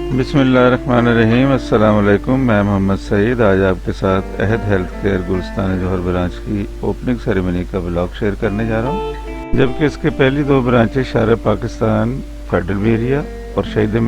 बिस्मिल्लाहिर्रहमानिर्रहीम। अस्सलाम वालेकुम। मैं मोहम्मद सईद आज आपके साथ अहद हेल्थ केयर गुलिस्तान जौहर ब्रांच की ओपनिंग सेरेमनी का ब्लॉग शेयर करने जा रहा हूँ, जबकि इसके पहली दो ब्रांचें शार पाकिस्तान फेडरल एरिया और शहीद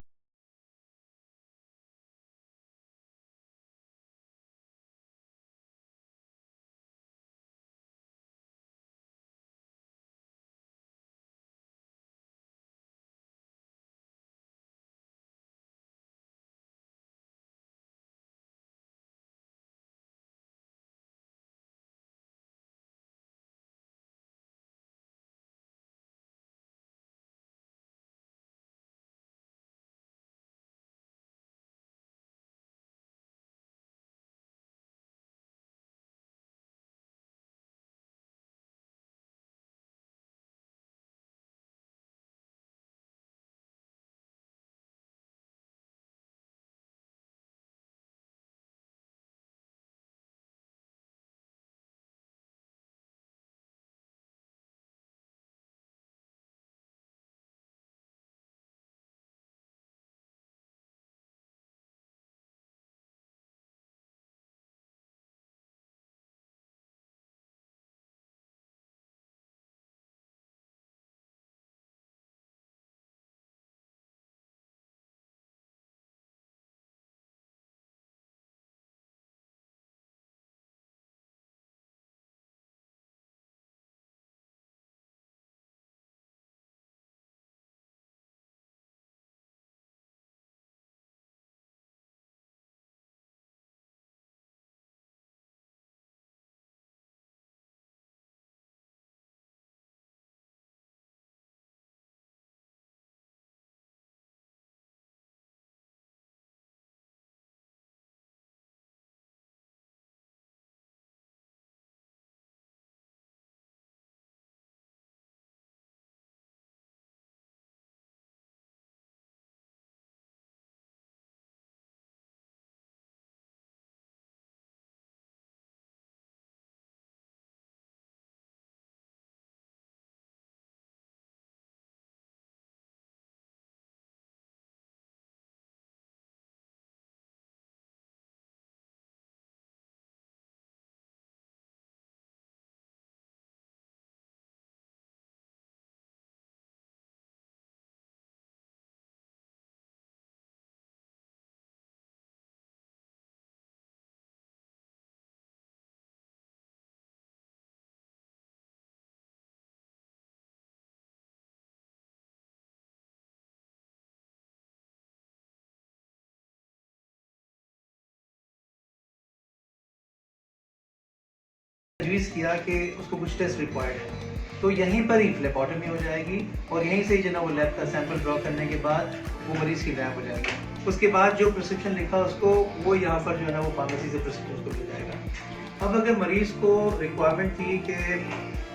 तजवीज़ किया कि उसको कुछ टेस्ट रिक्वायर्ड है, तो यहीं पर ही फ्लेपोटमी हो जाएगी और यहीं से ही जो ना वो लैब का सैंपल ड्रॉ करने के बाद वो मरीज़ की लैब हो जाएगी। उसके बाद जो प्रिस्क्रिप्शन लिखा उसको वो यहाँ पर जो है ना वो फार्मेसी से प्रिस्क्रिप्शन उसको मिल जाएगा। अब अगर मरीज़ को रिक्वायरमेंट थी कि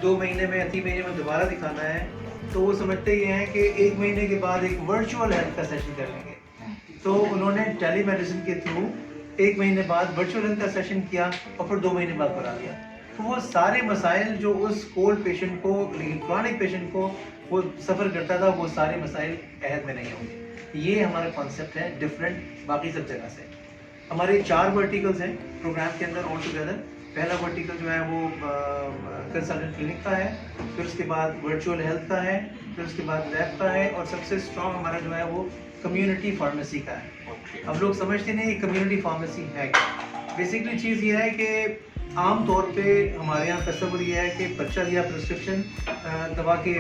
2 महीने में या 3 महीने में दोबारा दिखाना है, तो वो समझते ये हैं कि 1 महीने के बाद एक वर्चुअल हेल्थ का सेशन कर लेंगे। तो उन्होंने टेली मेडिसिन के थ्रू 1 महीने बाद वर्चुअल हेल्थ का सेशन किया और फिर 2 महीने बाद करा दिया। तो वो सारे मसाइल जो उस कोल्ड पेशेंट को, क्रॉनिक पेशेंट को वो सफ़र करता था, वो सारे मसाइल अहद में नहीं होंगे। ये हमारा कॉन्सेप्ट है डिफरेंट बाकी सब जगह से। हमारे 4 वर्टिकल्स हैं प्रोग्राम के अंदर ऑल टुगेदर। पहला वर्टिकल जो है वो कंसल्टेंट क्लिनिक का है, फिर उसके बाद वर्चुअल हेल्थ का है, फिर उसके बाद लैब का है और सबसे स्ट्रॉन्ग हमारा जो है वो कम्युनिटी फार्मेसी का है। अब लोग समझते नहीं ये कम्युनिटी फार्मेसी है क्या। बेसिकली चीज़ ये है कि आम तौर पे हमारे यहाँ तस्वुर ये है कि पर्चा दिया, प्रिस्क्रिप्शन दवा के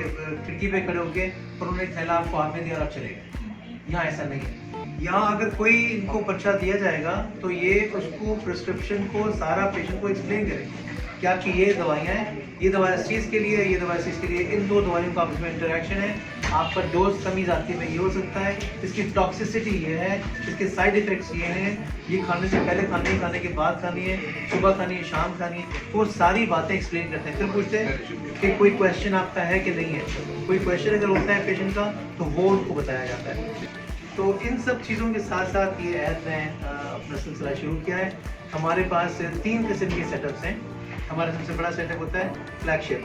खिड़की पे खड़े होके और उन्होंने थैला आपको हाथ में दिया और आप चले गए। यहाँ ऐसा नहीं है। यहाँ अगर कोई इनको पर्चा दिया जाएगा तो ये उसको प्रिस्क्रिप्शन को सारा पेशेंट को एक्सप्लेन करेंगे कि आपकी ये दवाइयाँ हैं, ये दवा इस चीज़ के लिए, ये दवा इस चीज़ के लिए, इन 2 दवाइयों का आपस में इंटरेक्शन है, आपका डोज कमी जाती में ये हो सकता है, इसकी टॉक्सिसिटी ये है, इसके साइड इफ़ेक्ट्स ये हैं, ये खाने से पहले खानी है, खाने के बाद खानी है, सुबह खानी है, शाम खानी है। वो सारी बातें एक्सप्लेन करते हैं। फिर पूछते हैं कि कोई क्वेश्चन आपका है कि नहीं है। कोई क्वेश्चन अगर होता है पेशेंट का तो वो उनको बताया जाता है। तो इन सब चीज़ों के साथ साथ ये अहद ने अपना सिलसिला शुरू किया है। हमारे पास 3 किस्म के सेटअप्स हैं। हमारा सबसे बड़ा सेटअप होता है फ्लैगशिप,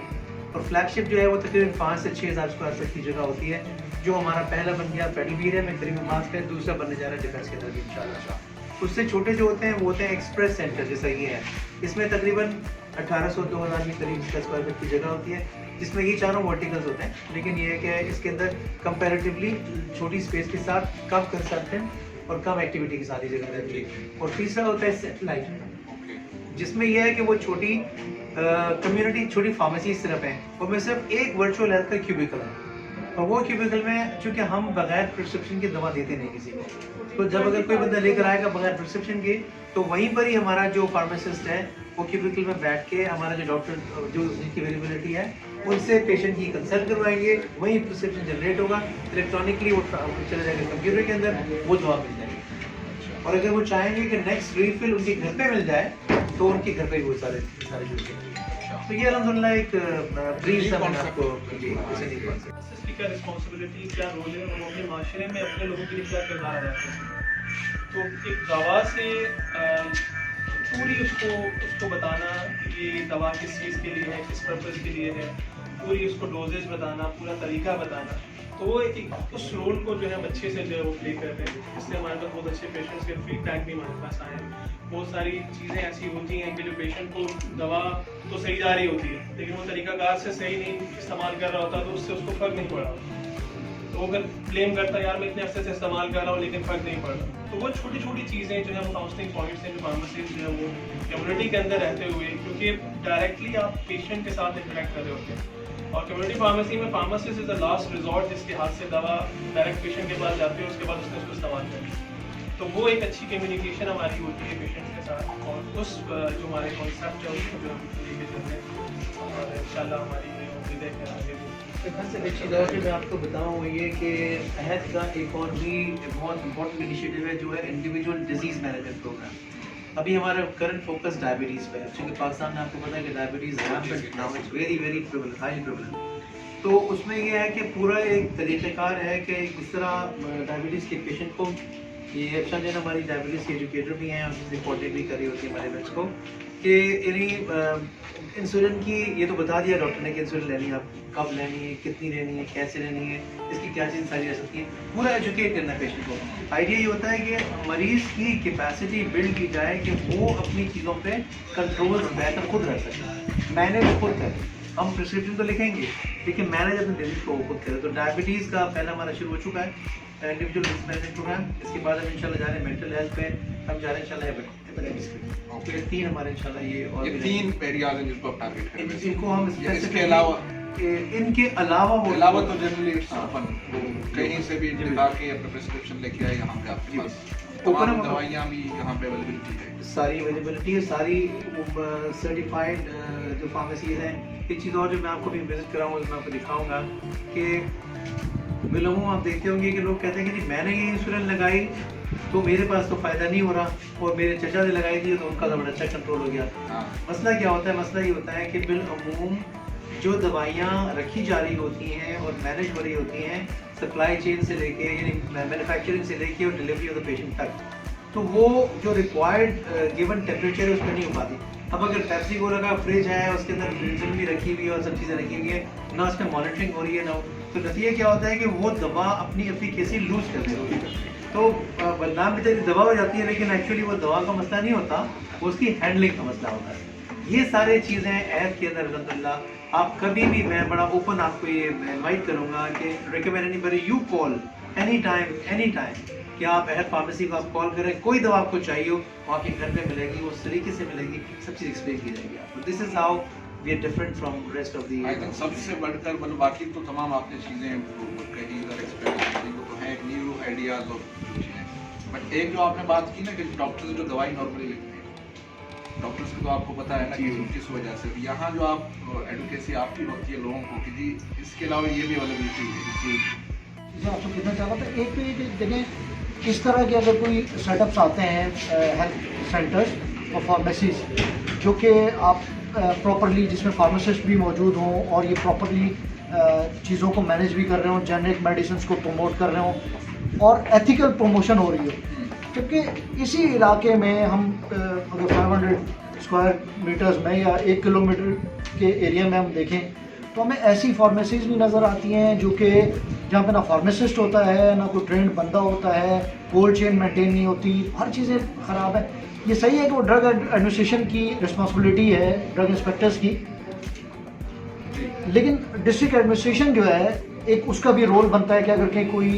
और फ्लैगशिप जो है वो तकरीबन 5 से 6 हज़ार स्क्वायर फीट की जगह होती है। जो हमारा पहला बन गया पेडिग्री है, मैं करीबन मास्क है, दूसरा बनने जा रहा है डिफेंस के अंदर भी इंशाल्लाह। उससे छोटे जो होते हैं वो होते हैं एक्सप्रेस सेंटर, जैसा ये है। इसमें तकरीबन 1800-2000 के करीब इसका स्क्वायर फीट की जगह होती है, जिसमें ये चारों वर्टिकल्स होते हैं। लेकिन ये है कि इसके अंदर कंपैरेटिवली छोटी स्पेस के साथ कम कंसल्टेंट और कम एक्टिविटी के साथ ही जगह रहती है। और तीसरा होता है सेटेलाइट, जिसमें यह है कि वो छोटी कम्युनिटी छोटी फार्मेसी सिर्फ है, और में सिर्फ एक वर्चुअल हेल्थ का क्यूबिकल है। और वो क्यूबिकल में चूंकि हम बगैर प्रिस्क्रिप्शन की दवा देते नहीं किसी को, तो जब अगर कोई बंदा लेकर आएगा बगैर प्रिस्क्रिप्शन के, तो वहीं पर ही हमारा जो फार्मासिस्ट है वो क्यूबिकल में बैठ के हमारा जो डॉक्टर जो जिनकी अवेलेबिलिटी है उनसे पेशेंट की कंसल्ट करवाएंगे, वहीं प्रिस्क्रिप्शन जनरेट होगा, इलेक्ट्रॉनिकली वो चला जाएगा कंप्यूटर के अंदर, वो दवा मिल जाएगी। और अगर वो चाहेंगे कि नेक्स्ट रिफिल उनके घर पे मिल जाए तो उनके घर पे ही वो सारे यूज। तो ये अल्हम्दुलिल्लाह एक ब्रीफ सा मैंने आपको की क्या रिस्पॉन्सिबिलिटी, क्या रोल है, और वो अपने माशरे में अपने लोगों के लिए क्या किरदार अदा करते हैं। तो एक दवा से पूरी उसको बताना कि ये दवा किस चीज़ के लिए है, किस पर्पज़ के लिए है, पूरी उसको डोजेज बताना, पूरा तरीका बताना, तो वो एक उस रोल को जो है हम अच्छे से जो है वो प्ले करते हैं। इससे हमारे पास बहुत अच्छे पेशेंट्स के फीडबैक भी हमारे पास आए हैं। बहुत सारी चीज़ें ऐसी होती हैं कि जो पेशेंट को दवा तो सही जा रही होती है, लेकिन वो तरीकाकार से सही नहीं इस्तेमाल कर रहा होता, तो उससे उसको फ़र्क नहीं पड़ रहा। तो वो अगर क्लेम करता है यार मैं इतने अरसे से इस्तेमाल कर रहा हूँ लेकिन फ़र्क नहीं पड़ रहा, तो वो छोटी छोटी चीज़ें जो है वो काउंसलिंग पॉइंट्स हैं जो फार्मासिस्ट जो है वो कम्युनिटी के अंदर रहते हुए, क्योंकि डायरेक्टली आप पेशेंट के साथ इंटरेक्ट कर रहे होते हैं। और कम्युनिटी फार्मेसी में pharmacist is the last resort, जिसके हाथ से दवा डायरेक्ट पेशेंट के पास जाती है, उसके बाद उसने उसको इस्तेमाल करना है। तो वो एक अच्छी कम्युनिकेशन हमारी होती है पेशेंट के साथ, और उस जो हमारे कॉन्सेप्ट है उसको जो हम लेके चलते हैं, और इंशाल्लाह हमारी जो उम्मीद है कि आगे सबसे अच्छी बात मैं आपको बताऊँ वो ये कि अहद का एक और भी बहुत इंपॉर्टेंट इनिशिएटिव है जो है इंडिविजुअल डिजीज़ मैनेजमेंट प्रोग्राम। अभी हमारा करंट फोकस डायबिटीज़ पे है, क्योंकि पाकिस्तान में आपको पता है कि diabetes rampant now, it's very very prevalent, highly prevalent. तो उसमें ये है कि पूरा एक तरीक़ाकार है कि किस तरह डायबिटीज़ के पेशेंट को, ये अच्छा जो है हमारी डायबिटीज़ के एजुकेटर भी हैं और रिपोर्टें भी करी होती है हमारे बच्चों को, कि यानी इंसुलिन की ये तो बता दिया डॉक्टर ने कि इंसुलिन लेनी है, आप कब लेनी है, कितनी लेनी है, कैसे लेनी है, इसकी क्या चीज़ सारी रह सकती है, पूरा एजुकेट करना है पेशेंट को। आइडिया ये होता है कि मरीज़ की कैपेसिटी बिल्ड की जाए कि वो अपनी चीज़ों पे कंट्रोल बेहतर खुद रख सके, मैनेज खुद करे। हम प्रिस्क्रिप्शन तो लिखेंगे लेकिन मैनेज अपनी डिजीज को खुद करे। तो डायबिटीज़ का पहला हमारा शुरू हो चुका है इंडिविजुअल डिजीज मैनेजमेंट प्रोग्राम। इसके बाद हम इंशाल्लाह जा रहे हैं मेंटल हेल्थ पे, हम जा रहे हैं इंशाल्लाह हेपेटाइटिस पे। तो ये तीन हमारे इंशाल्लाह ये और ये तीन एरियाज हैं जिसको आप टारगेट कर रहे हैं। इनको हम इसके अलावा इनके अलावा वो तो जनरली इट्स ओपन, कहीं से भी दिखा के अपना प्रिस्क्रिप्शन लेके आए यहाँ पे आपके पास तमाम दवाइयाँ भी यहाँ पे अवेलेबिलिटी है, सारी अवेलेबिलिटी है, सारी सर्टिफाइड जो फार्मेसीज हैं। एक चीज़ और जो मैं आपको भी विजिट कराऊंगा, मैं आपको दिखाऊंगा कि बिलोमो आप देखते होंगे कि लोग कहते हैं कि जी मैंने ये इंसुलिन लगाई तो मेरे पास तो फ़ायदा नहीं हो रहा, और मेरे चचा ने लगाई थी तो उनका तो बड़ा अच्छा कंट्रोल हो गया। मसला क्या होता है? मसला ये होता है कि बिलअमूम जो दवाइयाँ रखी जा रही होती हैं और मैनेज हो रही होती हैं सप्लाई चेन से लेके, यानी मैन्युफैक्चरिंग से लेके और डिलीवरी ऑफ द पेशेंट तक, तो वो जो रिक्वायर्ड गिवन टेम्परेचर है उस पर नहीं हो पाती। अब अगर पेप्सी कोला का फ्रिज है, उसके अंदर इंसुलिन भी रखी हुई है और सब चीज़ें रखी हुई है ना, उसमें मॉनिटरिंग हो रही है ना, तो नतीजा क्या होता है कि वो दवा अपनी एफिकेसी लूज कर देती है। तो नाम भी तेरी दवा हो जाती है, लेकिन एक्चुअली वो दवा का मसला नहीं होता, वो उसकी हैंडलिंग का मसला होता है। ये सारे चीज़ें ऐप के अंदर अल्हम्दुलिल्लाह आप कभी भी, मैं बड़ा ओपन आपको ये इनवाइट करूँगा कि recommend anybody, you call any time कि आप अहद फार्मेसी को आप कॉल करें, कोई दवा आपको चाहिए हो वो आपके घर पे मिलेगी, वो उस तरीके से मिलेगी, सब चीज़ एक्सप्लेन की जाएगी आपको। This is how we are different from rest of the. I think सबसे बढ़कर मतलब बाकी तो तमाम आपने चीज़ें कही इधर एक्सपेरिमेंट तो हैं, न्यू आइडियाज और चीज़ें, बट एक जो आपने बात की ना कि डॉक्टर्स जो दवाई नॉर्मली लिखते हैं, डॉक्टर्स को तो आपको पता है ना कि किस वजह से, यहाँ जो आप एडवोकेसी आपकी होती है लोगों को कि जी इसके अलावा ये भी अवेलेबिलिटी है। आपको कितना चाह रहा था, एक तो ये देखें इस तरह के अगर कोई सेटअप्स आते हैं हेल्थ सेंटर्स और फार्मेसीज, जो कि आप प्रॉपरली जिसमें फार्मासिस्ट भी मौजूद हों और ये प्रॉपरली चीज़ों को मैनेज भी कर रहे हों, जेनरिक मेडिसिन को प्रमोट कर रहे हों और एथिकल प्रमोशन हो रही हो, क्योंकि इसी इलाके में हम अगर 500 स्क्वायर मीटर्स में या 1 किलोमीटर के एरिया में हम देखें तो हमें ऐसी फार्मेसीज़ भी नज़र आती हैं जो कि जहाँ पे ना फार्मासिस्ट होता है, ना कोई ट्रेंड बंदा होता है, कोल्ड चेन मेंटेन नहीं होती, हर चीज़ें ख़राब है। ये सही है कि वो ड्रग एडमिनिस्ट्रेशन की रिस्पॉन्सिबिलिटी है, ड्रग इंस्पेक्टर्स की, लेकिन डिस्ट्रिक्ट एडमिनिस्ट्रेशन जो है एक उसका भी रोल बनता है कि अगर कहीं कोई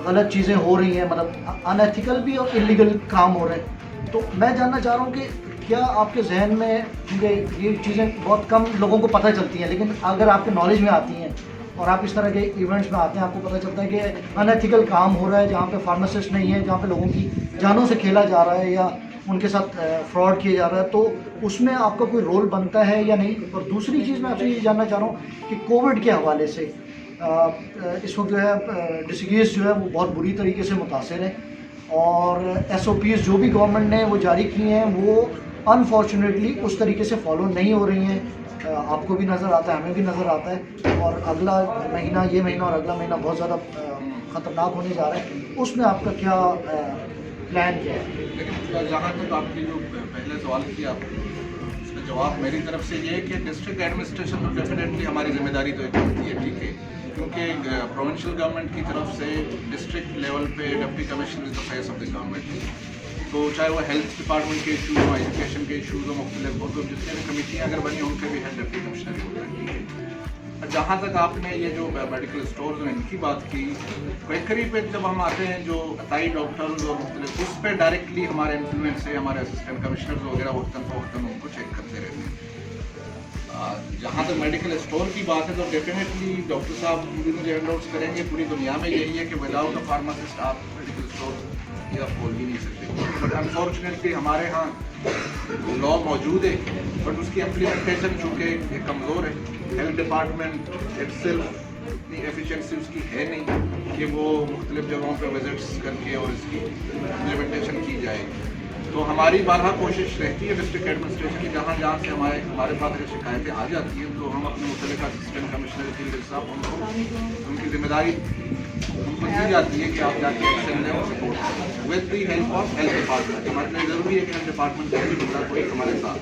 गलत चीज़ें हो रही हैं, मतलब अनएथिकल भी और इलीगल काम हो रहे हैं, तो मैं जानना चाह रहा हूँ कि क्या आपके जहन में, क्योंकि ये चीज़ें बहुत कम लोगों को पता चलती हैं, लेकिन अगर आपके नॉलेज में आती हैं और आप इस तरह के इवेंट्स में आते हैं, आपको पता चलता है कि अनएथिकल काम हो रहा है, जहाँ पे फार्मासिस्ट नहीं है, जहाँ पे लोगों की जानों से खेला जा रहा है या उनके साथ फ्रॉड किया जा रहा है, तो उसमें आपका कोई रोल बनता है या नहीं? और दूसरी चीज़ मैं आपसे ये जानना चाह रहा हूँ कि कोविड के हवाले से इस वक्त जो है डिसीज़ जो है वो बहुत बुरी तरीके से मुतासर है, और SOPs जो भी गवर्नमेंट ने वो जारी किए हैं वो अनफॉर्चुनेटली उस तरीके से फॉलो नहीं हो रही हैं। आपको भी नज़र आता है, हमें भी नज़र आता है, और अगला महीना, ये महीना और अगला महीना बहुत ज़्यादा ख़तरनाक होने जा रहा है। उसमें आपका क्या प्लान क्या है? लेकिन जहाँ तक आपकी जो पहले सवाल किया उसका जवाब मेरी तरफ से ये है कि डिस्ट्रिक्ट एडमिनिस्ट्रेशन तो डेफिनेटली हमारी जिम्मेदारी तो एक बनती है, ठीक है, क्योंकि प्रोविंशियल गवर्नमेंट की तरफ से डिस्ट्रिक्ट लेवल पे deputy commissioner is the face of the government, तो चाहे वो हेल्थ डिपार्टमेंट के इशूज़ हो, एजुकेशन के इशूज़ हो, मुख्तलिफ हो, तो जितने भी कमेटियाँ अगर बनी उनके भी हेड डिप्टी कमिश्नर होते हैं, ठीक है। जहाँ तक आपने ये जो मेडिकल स्टोर्स हैं इनकी बात की, बेकरी पे जब हम आते हैं जो अताई डॉक्टर्स और मुख्तलिफ, उस पर डायरेक्टली हमारे इन्फ्लुएंस से हमारे असिस्टेंट कमिश्नर वगैरह वक्तन उनको चेक करते रहते हैं। जहाँ तक मेडिकल स्टोर की बात है तो डेफिनेटली डॉक्टर साहब मुझे एंडोर्स करेंगे, पूरी दुनिया में यही है कि विदाउट अ फार्मासिस्ट आप मेडिकल स्टोर ये आप खोल ही नहीं सकते। बट अनफॉर्चुनेटली हमारे यहाँ लॉ मौजूद है, बट उसकी इम्प्लीमेंटेशन चूँकि कमज़ोर है। हेल्थ डिपार्टमेंट इटसेल्फ इतनी एफिशिएंसी उसकी है नहीं कि वो मुख्तलिफ जगहों पर विजिट्स करके और इसकी इम्प्लीमेंटेशन की जाएगी। तो हमारी बारहा कोशिश रहती है डिस्ट्रिक्ट एडमिनिस्ट्रेशन की, जहाँ जहाँ से हमारे पास अगर शिकायतें आ जाती हैं तो हम अपने मुतल्लिका असिस्टेंट कमिश्नर फील्ड साहब उनको उनकी जिम्मेदारी उनको दी जाती है कि आप जाके एक्शन लें और सपोर्ट करें with the help of health department. हमारे लिए ज़रूरी है कि हेल्थ डिपार्टमेंट का भी बंदा कोई हमारे साथ,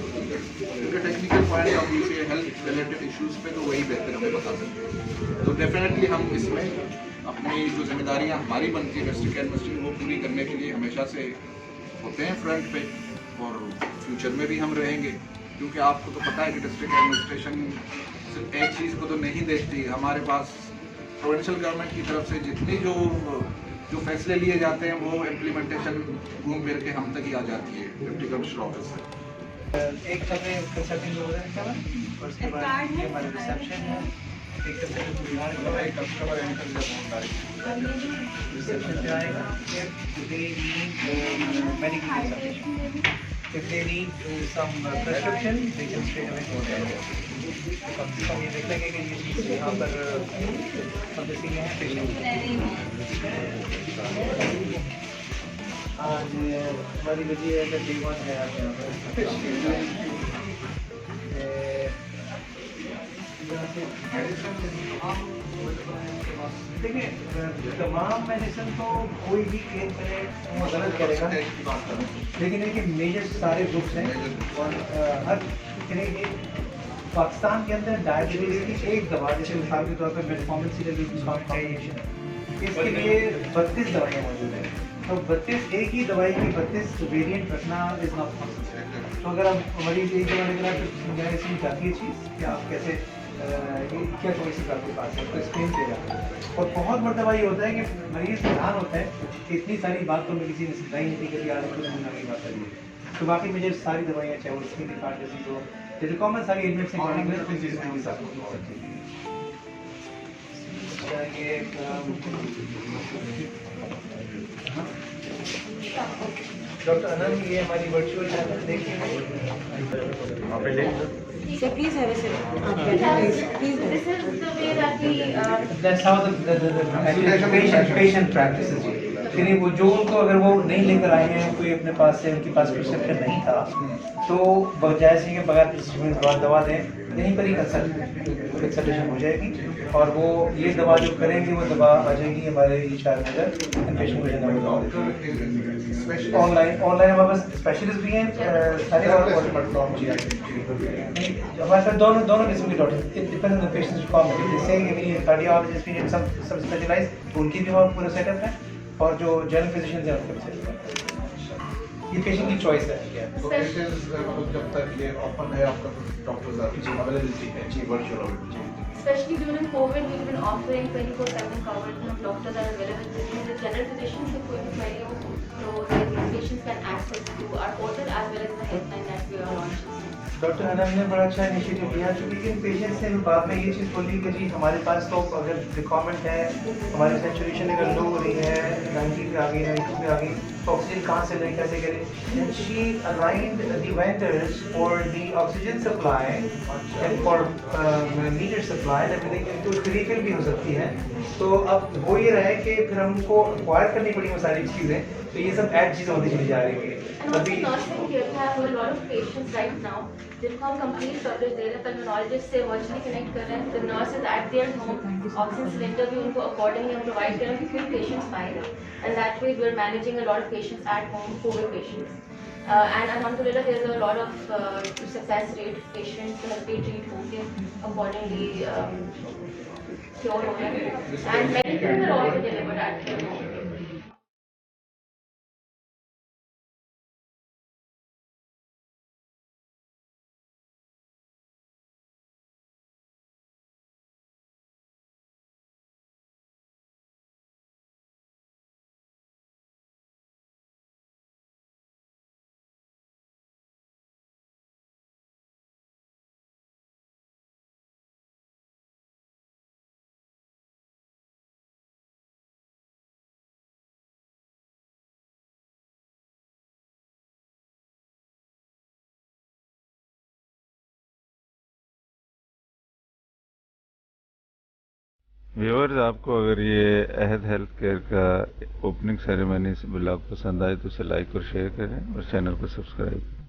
क्योंकि टेक्निकल पॉइंट ऑफ व्यू से हेल्थ रिलेटेड इशूज़ पे तो वही बेहतर हमें बता सकते हैं। तो डेफिनेटली हम इसमें अपनी जो जिम्मेदारियाँ हमारी बनती है डिस्ट्रिक्ट एडमिनिस्ट्रेशन वो पूरी करने के लिए हमेशा से होते हैं फ्रंट पे, और फ्यूचर में भी हम रहेंगे, क्योंकि आपको तो पता है कि डिस्ट्रिक्ट एडमिनिस्ट्रेशन सिर्फ एक चीज़ को तो नहीं देखती। हमारे पास प्रोविंशियल गवर्नमेंट की तरफ से जितनी जो फैसले लिए जाते हैं वो इम्प्लीमेंटेशन घूम फिर के हम तक ही आ जाती है डिप्टी कमिश्नर ऑफिस से। एक कमरे कंसल्टिंग हो रहा है, और उसके बाद ये हमारा रिसेप्शन है, एक रिसेप्शन पे आएगा। If they need medical examination, if they need some prescription, they can straight away go there. कम से कम ये देख लेंगे कि ये चीज़ यहाँ पर पद्धति में है पेशेंट। आज हमारी वजह है कि D1 है आज यहाँ पर। देखिए तमाम मेडिसिन तो कोई भी एक मिनट गलत करेगा, लेकिन एक मेजर सारे ग्रुप्स हैं, और हर पाकिस्तान के अंदर डायबिटीज़ की एक दवा, जैसे मिसाल के तौर पर मेटफॉर्मिन कॉम्बिनेशन, इसके लिए 32 दवाइयाँ मौजूद हैं। तो 32 एक ही दवाई की 32 वेरिएंट रखना इज़ नॉट पॉसिबल। तो अगर आप मरीज एक दवा लेकर आप इसमें जाती है चीज़ कि आप कैसे क्या चॉइसेस आपके पास है, तो एक्सप्लेन किया जाता है। और बहुत बड़ा दवा ये होता है कि मरीज हैरान होता है कि इतनी सारी बात तो मैं किसी ने सिखाई नहीं थी, कभी आज तो नमूना की बात करिए। तो बाकी मुझे सारी दवाइयाँ चाहे वो स्किन की कार्ड जैसी हो, जैसे कॉमन सारी एलिमेंट्स डॉक्टर अनंत, ये हमारी वर्चुअल चैनल देखिए। So please have a seat. Please. This is the way that we That's how the patient practices. फिर वो जो उनको अगर वो नहीं लेकर आए हैं, कोई अपने पास से उनके पास प्रिस्क्रिप्शन नहीं था, तो बजाय से कि बगैर प्रिस्क्रिप्शन के बाद दवा दें, यहीं पर ही कंसल्टेशन हो जाएगी और वो ये दवा जो करेंगे वो दवा आ जाएगी हमारे HR नगर इन्फेक्शन को जनरल ऑनलाइन हमारे पास स्पेशलिस्ट भी हैं सारे हमारे पास दोनों किस्म के doctor, it depends on the patient requirement. जैसे वी कार्डियोलॉजिस्ट भी सब स्पेशलाइज्ड, उनकी भी हमारा पूरा सेटअप है और जो जनरल फिजिशियंस हैं उनका भी सेटअप है। ये पेशेंट की चॉइस है। तो पेशेंट्स मतलब जब तक ये ओपन है आपका डॉक्टर्स अवेलेबिलिटी है जी virtual availability. Especially during COVID, we've been offering 24/7 coverage and doctors are available. The general physicians are going to tell you, so that patients can access to our portal as well as the helpline that we are launching. Doctor Anam ने बड़ा अच्छा initiative लिया, क्योंकि इन patients ने बाद में ये चीज़ बोली कि जी हमारे पास तो अगर रिक्वायरमेंट है, हमारी सेचुरेशन अगर लो हो रही है, 90 पे आ गई, 92 पे आ गई, तो ऑक्सीजन कहाँ से लें, कैसे करें। And she aligned the vendors for the oxygen supply and for needed supply everything, तो रिफिल भी हो सकती है। तो अब हो ये रहा है कि फिर हमको एक्वायर करनी पड़ी वो सारी चीज़ें, तो ये सब ऐड चीज़ें होती चली जा रही है। And also nursing care, we have a lot of patients right now जिनको हम complete coverage दे रहे हैं, pulmonologist से virtually connect कर रहे हैं, the nurses at their home, oxygen cylinder भी उनको accordingly हम provide कर रहे हैं, क्योंकि patients आए हैं, and that way we are managing a lot of patients at home, COVID patients. And alhamdulillah, there is a lot of success rate, patients have been treated होंगे accordingly, cure हो गए, and medicines are also delivered at their home. Viewers, आपको अगर ये अहद health care का opening ceremony से blog पसंद आए तो उसे लाइक और शेयर करें और चैनल को सब्सक्राइब करें।